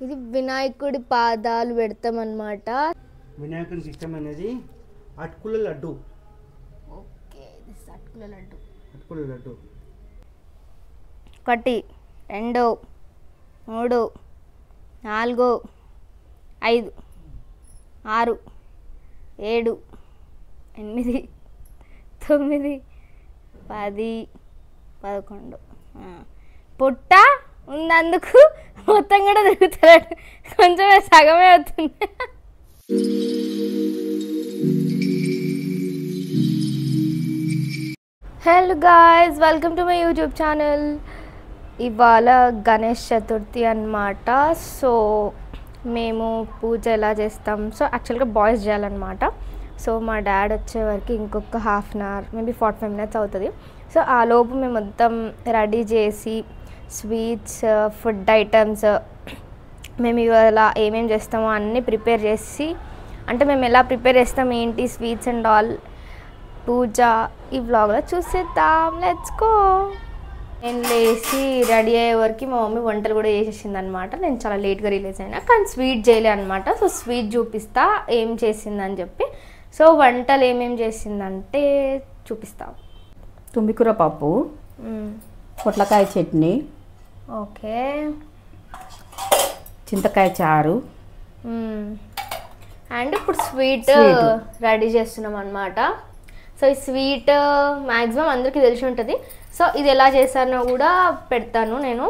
ఇది వినాయకుడి పాదాలు పెడతాం అన్నమాట. వినాయకునికి ఇష్టమైనది అటుకుల లడ్డు. ఓకే, దిస్ అటుకుల లడ్డు. అటుకుల లడ్డు 1 2 3 4 5 6 7 8 9 10 11 పొట్ట ఉన్నందుకు మొత్తం కూడా తిరుగుతాడు. కొంచెం సగమే అవుతుంది. Hello guys, welcome to my YouTube channel. ఇవాళ గణేష్ చతుర్థి అన్నమాట. సో మేము పూజ ఎలా చేస్తాం, సో యాక్చువల్గా బాయ్స్ చేయాలన్నమాట. సో మా డాడ్ వచ్చే వరకు ఇంకొక half an hour maybe 45 minutes అవుతుంది. సో ఆ లోపు మేము మొత్తం రెడీ చేసి స్వీట్స్, ఫుడ్ ఐటమ్స్ మేము ఇవాళ ఏమేమి చేస్తామో అన్నీ ప్రిపేర్ చేసి, అంటే మేము ఎలా ప్రిపేర్ చేస్తాం ఏంటి స్వీట్స్ అండ్ ఆల్ పూజ ఈ వ్లాగ్లో చూసేద్దాం. Let's go. నేను లేచి రెడీ అయ్యే వరకు మా మమ్మీ వంటలు కూడా చేసేసింది అనమాట. నేను చాలా లేట్గా రిలీజ్ అయినా, కానీ స్వీట్ చేయలే అనమాట. సో స్వీట్ చూపిస్తా ఏం చేసిందని చెప్పి. సో వంటలు ఏమేమి చేసిందంటే చూపిస్తా. తుమ్మికూర పప్పు, పొట్లకాయ చట్నీ, ఓకే, చింతకాయ చారు అండ్ ఇప్పుడు స్వీట్ రెడీ చేస్తున్నాం అనమాట. సో ఈ స్వీట్ మ్యాక్సిమం అందరికీ తెలిసి ఉంటుంది. సో ఇది ఎలా చేశానో కూడా పెడతాను నేను.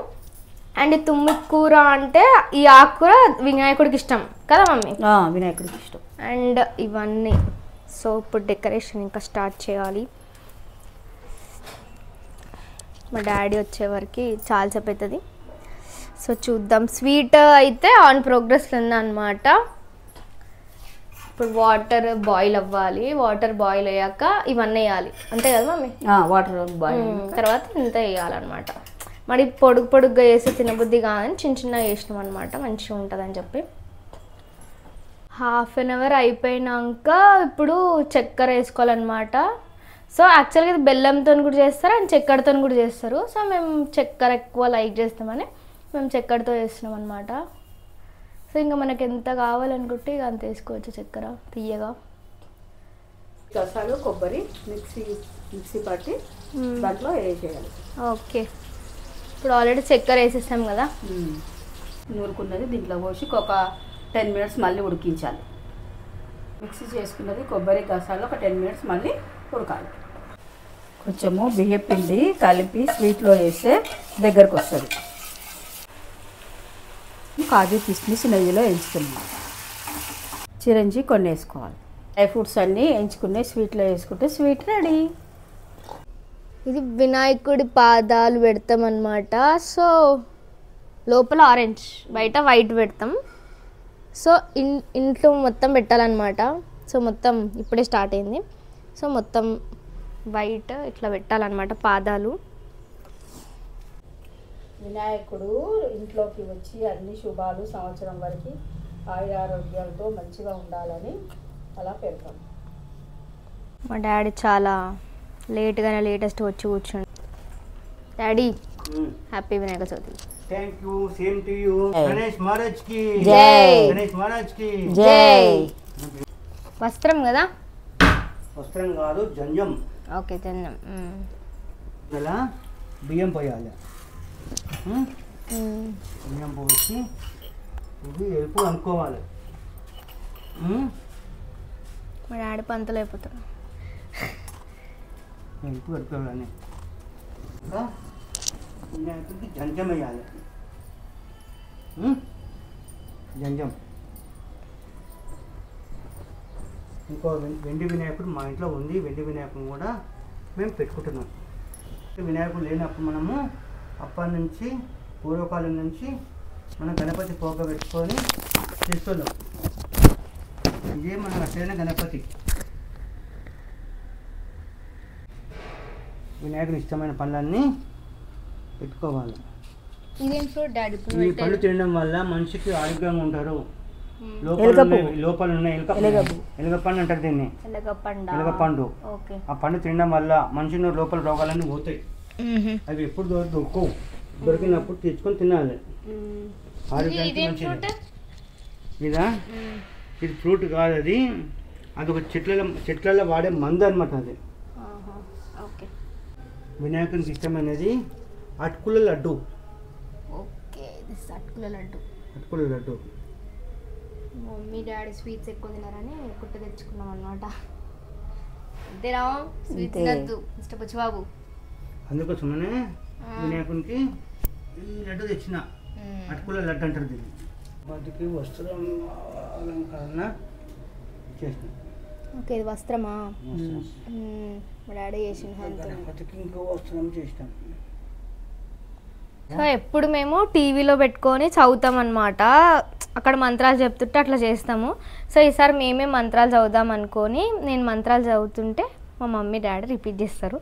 అండ్ ఈ తుమ్మికూర అంటే ఈ ఆకుకూర వినాయకుడికి ఇష్టం కదా మమ్మీ? వినాయకుడికి ఇష్టం. అండ్ ఇవన్నీ. సో ఇప్పుడు డెకరేషన్ ఇంకా స్టార్ట్ చేయాలి. మా డాడీ వచ్చే వరకు చాలాసేపు అవుతుంది. సో చూద్దాం. స్వీట్ అయితే ఆన్ ప్రోగ్రెస్లో ఉందన్నమాట. ఇప్పుడు వాటర్ బాయిల్ అవ్వాలి. వాటర్ బాయిల్ అయ్యాక ఇవన్నీ వేయాలి, అంతే కదా మమ్మీ? వాటర్ బాయిల్ తర్వాత ఇంత వేయాలన్నమాట. మరి పొడుగ్గా వేసి తినబుద్ధి కాదని చిన్న చిన్నగా వేసినాం అనమాట, మంచిగా ఉంటుందని చెప్పి. హాఫ్ అన్ అవర్ అయిపోయినాక ఇప్పుడు చక్కెర వేసుకోవాలన్నమాట. సో యాక్చువల్గా ఇది బెల్లంతో కూడా చేస్తారు అండ్ చక్కెరతో కూడా చేస్తారు. సో మేము చక్కెర ఎక్కువ లైక్ చేస్తామని మేము చక్కెరతో చేస్తున్నాం అనమాట. సో ఇంకా మనకి ఎంత కావాలనుకుంటే ఇక అంత వేసుకోవచ్చు చక్కెర తీయగా. గసాలు కొబ్బరి మిక్సీ పట్టి దాంట్లో వేసేయాలి. ఓకే, ఇప్పుడు ఆల్రెడీ చక్కెర వేసేస్తాం కదా, నూరుకున్నది దీంట్లో పోసి ఒక 10 minutes మళ్ళీ ఉడికించాలి. మిక్సీ చేసుకున్నది కొబ్బరి గసాలు ఒక 10 minutes మళ్ళీ ఉడకాలి. కొంచెము బియ్యం పిండి కలిపి స్వీట్లో వేస్తే దగ్గరకు వస్తుంది. కాజు కిస్మిస్ నెయ్యిలో వేయించుకున్నాం. చిరంజి కొన్ని వేసుకోవాలి. డ్రై ఫ్రూట్స్ అన్నీ వేయించుకునే స్వీట్లో వేసుకుంటే స్వీట్ రెడీ. ఇది వినాయకుడి పాదాలు పెడతాం అన్నమాట. సో లోపల ఆరెంజ్, బయట వైట్ పెడతాం. సో ఇంట్లో మొత్తం పెట్టాలన్నమాట. సో మొత్తం ఇప్పుడే స్టార్ట్ అయింది. సో మొత్తం వైట్ ఇట్లా పెట్టాలన్నమాట పాదాలు. వినాయకుడు ఇంట్లోకి వచ్చి అన్ని శుభాలు సంవత్సరం వరకు ఆరోగ్యాలతో మంచిగా ఉండాలని అలా పెడతాం. మా డాడీ చాలా లేట్గానే లేటెస్ట్ వచ్చి కూర్చోండి. Daddy happy Vinayaka Chavithi. Thank you, same to you. Ganesh Maharaj కి జై. గణేష్ మహారాజ్ కి జై. వస్త్రం కదా? వస్త్రం కాదు, జంజం. ఓకే, జంజం. ఇలా బియ్యం పోయాలి. బియ్యం పోసి ఇది ఎరుపు అనుకోవాలి. మా డాడీ పంతలు అయిపోతాడు. ఎరుపు కడుకోవాలని వినాయకుడికి జంజం వేయాలి. జంజం. ఇంకో వెండి వినాయకుడు మా ఇంట్లో ఉంది. వెండి వినాయకుడు కూడా మేము పెట్టుకుంటున్నాం. వినాయకుడు లేనప్పుడు మనము అప్పటి నుంచి పూర్వకాలం నుంచి మనం గణపతి పోక పెట్టుకొని చేస్తున్నాం. ఇదే మన అసలైన గణపతి. వినాయకుడు ఇష్టమైన పనులన్నీ పెట్టుకోవాలి. ఈ పళ్ళు తినడం వల్ల మనిషికి ఆరోగ్యంగా ఉంటారు. లోపల ఉన్న ఎలుగ పండు అంటారు దీన్ని, ఎలుగ పండు. ఆ పండు తినడం వల్ల మనిషి లోపల రోగాలన్నీ పోతాయి. అవి ఎప్పుడు దొరకవు, దొరికినప్పుడు తెచ్చుకొని తినాలి. ఆరోగ్యానికి మంచిది. ఇదా ఇది ఫ్రూట్ కాదు, అది అదొక చెట్లలో వాడే మందు అనమాట. అది ఓకే. వినాయకునికి ఇష్టమైనది అటుకుల లడ్డు. ఓకే, దిస్ అటుకుల లడ్డు. అటుకుల లడ్డు మమ్మీ డాడీ స్వీట్స్ ఎక్కువ తినారని కుట్ట తెచ్చుకున్నాం అనమాట. అంతేనా? స్వీట్స్ తినద్దు మిస్టర్ బుచ్చిబాబు. అందుకోసమనే వినాయకునికి ఈ లడ్డు తెచ్చిన. అటుకుల లడ్డు అంటారు దీన్ని. వాటికి వస్త్రం అలంకరణ చేసిన. ఓకే, ఇది వస్త్రమా? మా డాడీ చేసిన. గణపతికి ఇంకో వస్త్రం చేసినాం. సో ఎప్పుడు మేము టీవీలో పెట్టుకొని చదువుతాం అనమాట. అక్కడ మంత్రాలు చెప్తుంటే అట్లా చేస్తాము. సో ఈసారి మేమే మంత్రాలు చదువుదాం అనుకొని నేను మంత్రాలు చదువుతుంటే మా మమ్మీ డాడీ రిపీట్ చేస్తారు.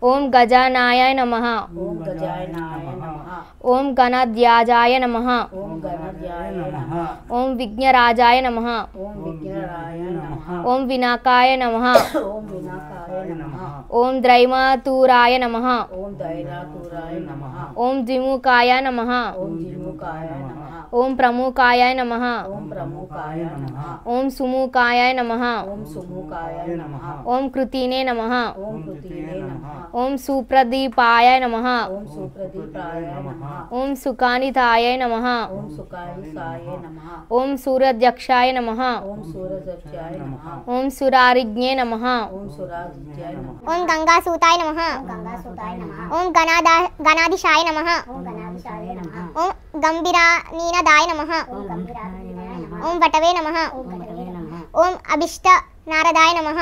ఓం గజానాయ నమః, ఓం గజానాయ నమః, ఓం గణధ్యాజాయ నమః, ఓం గణధ్యాయ నమః, ఓం విఘ్నరాజాయ నమః, ఓం విఘ్నరాయ నమః, ఓం వినాకాయ నమః, ఓం వినాకాయ నమః, ఓం ద్రైమాతూరాయ నమః, ఓం దైరాతురాయ నమః, ఓం ద్విముఖాయ నమః, ఓం జిముఖాయ నమః, ఓం ప్రముఖాయ నమః, ఓం ప్రముఖాయ నమః, ఓం సుముఖాయ నమః, ఓం సుముఖాయ నమః, ఓం కృతినే నమః, ఓం కృతినే నమః, ఓం సుప్రదీపాయ నమః, ఓం సుప్రదీపాయ నమః, ఓం సుకానితాయ నమః, ఓం సుకానిసాయ నమః, ఓం సూర్యధ్యక్షాయ నమః, ఓం సూరజక్షాయ నమః, ఓం సురారిజ్ఞే నమః, ఓం సురాజిత్యాయ నమః, ఓం గంగాసూతాయ నమః, ఓం గణాధిశాయ నమః, ఓం గంభీరానీనదాయ నమః, ఓం వటవే నమః, ఓం అభిష్ట నారదాయ నమః,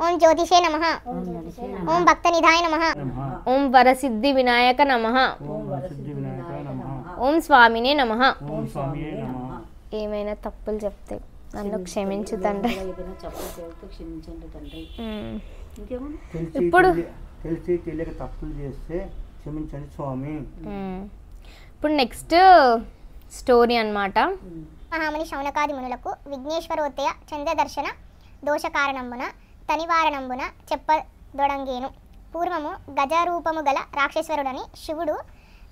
ఓం జ్యోతిషే నమః, ఓం భక్తనిధాయ నమః, ఓం వరసిద్ధి వినాయక నమః, ఓం వరసిద్ధి వినాయక నమః, ఓం స్వామినే నమః. ఓం స్వామియే నమః. ఏమైనా తప్పులు చెప్తే నన్ను క్షమించు తండ్రి. ఏదైనా చెప్పలు చేస్తే క్షమించండి తండ్రి. ఇంకేమన్నా ఇప్పుడు తెలిసి తెలియక తప్పులు చేస్తే క్షమించండి స్వామి. ఇప్పుడు నెక్స్ట్ స్టోరీ అన్నమాట. మహాముని శౌనకాది మునులకు విఘ్నేశ్వరోత్తయ చంద్రదర్శన దోషకారణంబున తనివారణంబున చెప్పదొడంగేను. పూర్వము గజరూపము గల రాక్షేశ్వరుడని శివుడు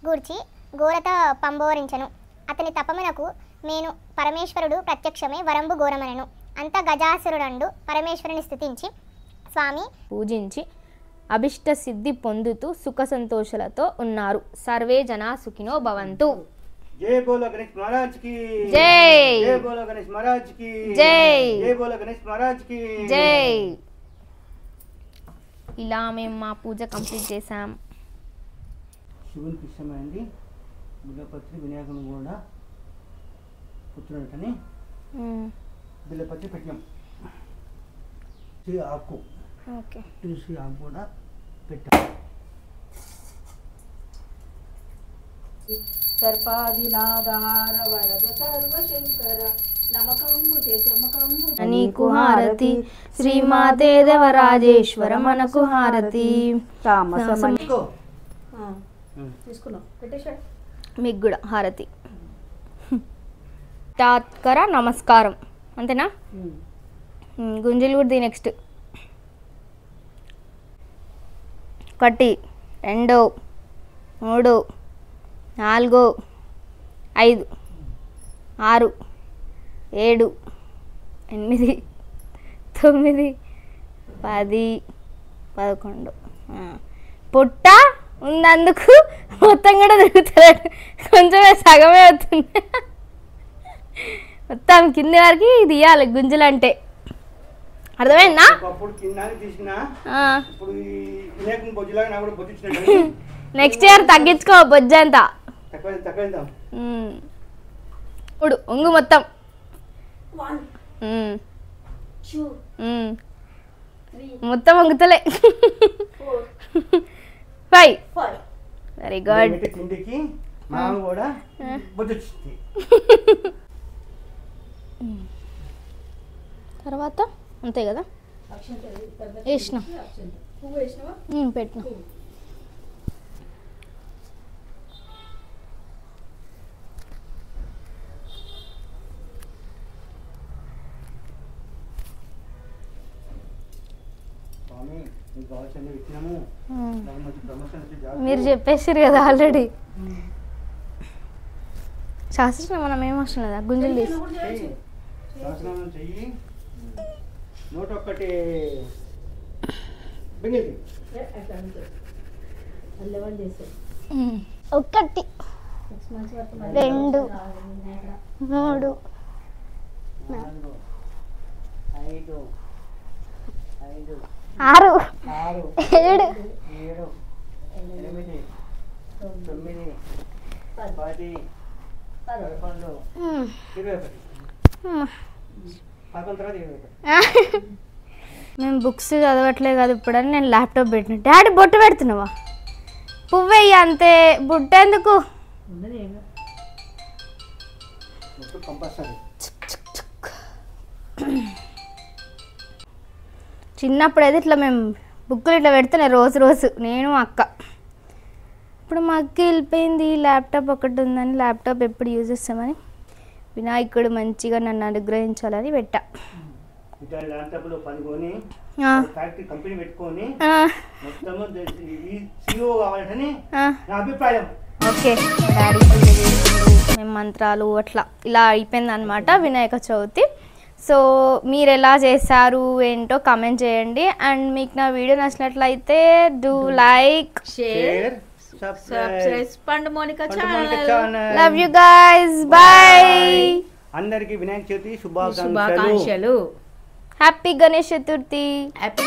గూర్చి ఘోరత పంబోరించను. అతని తపమునకు మేను పరమేశ్వరుడు ప్రత్యక్షమే వరంబు ఘోరమనెను. అంత గజాసురుడండు పరమేశ్వరుని స్థుతించి స్వామి పూజించి అభిష్ట సిద్ధి పొందుతూ సుఖ సంతోషాలతో ఉన్నారు. సర్వే జనా సుఖినో భవంతు. జై బోలో గణేష్ మహారాజ్ కి జై. జై బోలో గణేష్ మహారాజ్ కి జై. జై బోలో గణేష్ మహారాజ్ కి జై. ఇలా మేము మా పూజ కంప్లీట్ చేసాం. శివునికి ఇష్టమైంది బిల్లపత్రి, వినాయకుని కూడా పుత్రుడని బిల్లపత్రి పెట్టాం. తులసి ఆకు, ఓకే. తులసి ఆకు కూడా పెట్టాం. సర్పాదినాదహార వరద సర్వశంకర నమకంబు చేసముకంబు నీకు హారతి శ్రీమాతే దేవరాజేశ్వర మనకు హారతి. తీసుకో. తీసుకున్నాం పెట్టేశాడు. మీకు కూడా హారతి. తాత్కర నమస్కారం అంతేనా? గుంజలు కూడా ది నెక్స్ట్. 1 2 3 4 5 6 7 8 9 10 11. పొట్ట ఉన్నందుకు మొత్తం కూడా తిరుగుతాడు. కొంచెమే సగమే అవుతుంది. మొత్తం కింది వరకు తీయాలి గుంజలు అంటే. అర్థమైందా? ఒకప్పుడు కింద తీసిన ఆ. ఇప్పుడు ఈ వినాయకుని బొజ్జులాగా నాకు కూడా బొజ్జిచ్చినట్టు. Next year తగ్గించుకో బొజ్జంతా. తక్కువ వెళ్తాం. ఇప్పుడు ఉంగు మొత్తం. 1 2 3 మొత్తం వంగుతలే. 4 5. 5 వెరీ గుడ్. పెట్టే తిండికి మామ కూడా బొజ్జొచ్చింది. తర్వాత అంతే కదా వేసిన పువ్వు వేసినావా? పెట్టిన. స్వామి మీకు కావాల్సింది ఇచ్చినాము. దాని మంచి ప్రమోషన్ వచ్చి జాగ్రత్త. మీరు చెప్పేసారు కదా ఆల్రెడీ. శాస్త్రం మనం ఏం అవసరం లేదా గుంజలు తీసి సహస్రనామం చెయ్యి. నూట ఒక్కటి బింగిల్ ఒకటి 2 3 4 5 6 6 7 7 8 9 10 11 21 11 తర్వాత 21. మేము బుక్స్ చదవట్లే కదా ఇప్పుడని నేను ల్యాప్టాప్ పెట్టిన. డాడీ బొట్టు పెడుతున్నావా? పువ్వయ్య అంతే, బుట్ట ఎందుకు? కంపల్సరీ. చిన్నప్పుడు అయితే ఇట్లా మేము బుక్కులు ఇట్లా పెడుతున్నాయి రోజు నేను అక్క. ఇప్పుడు మా అక్క వెళ్ళిపోయింది, ల్యాప్టాప్ ఒకటి ఉందని ల్యాప్టాప్ ఎప్పుడు యూజ్ చేస్తామని వినాయకుడు మంచిగా నన్ను అనుగ్రహించాలని పెట్టా. ల్యాప్టాప్లో పనుకొని ఫ్యాక్టరీ కంపెనీ పెట్టుకొని మొత్తము CEO కావాలని నా అభిప్రాయం. ఓకే, డాడీ పూజ చేసిండు, మేము మంత్రాలు అట్లా ఇలా అయిపోయింది అనమాట వినాయక చవితి. సో మీరు ఎలా చేశారు ఏంటో కామెంట్ చేయండి. అండ్ మీకు నా వీడియో నచ్చినట్లయితే do like, share, subscribe Pandu Monika channel. Love you guys, bye. అందరికి వినాయక చవితి శుభాకాంక్షలు. శుభాకాంక్షలు. హ్యాపీ గణేష్ చతుర్థి. హ్యాపీ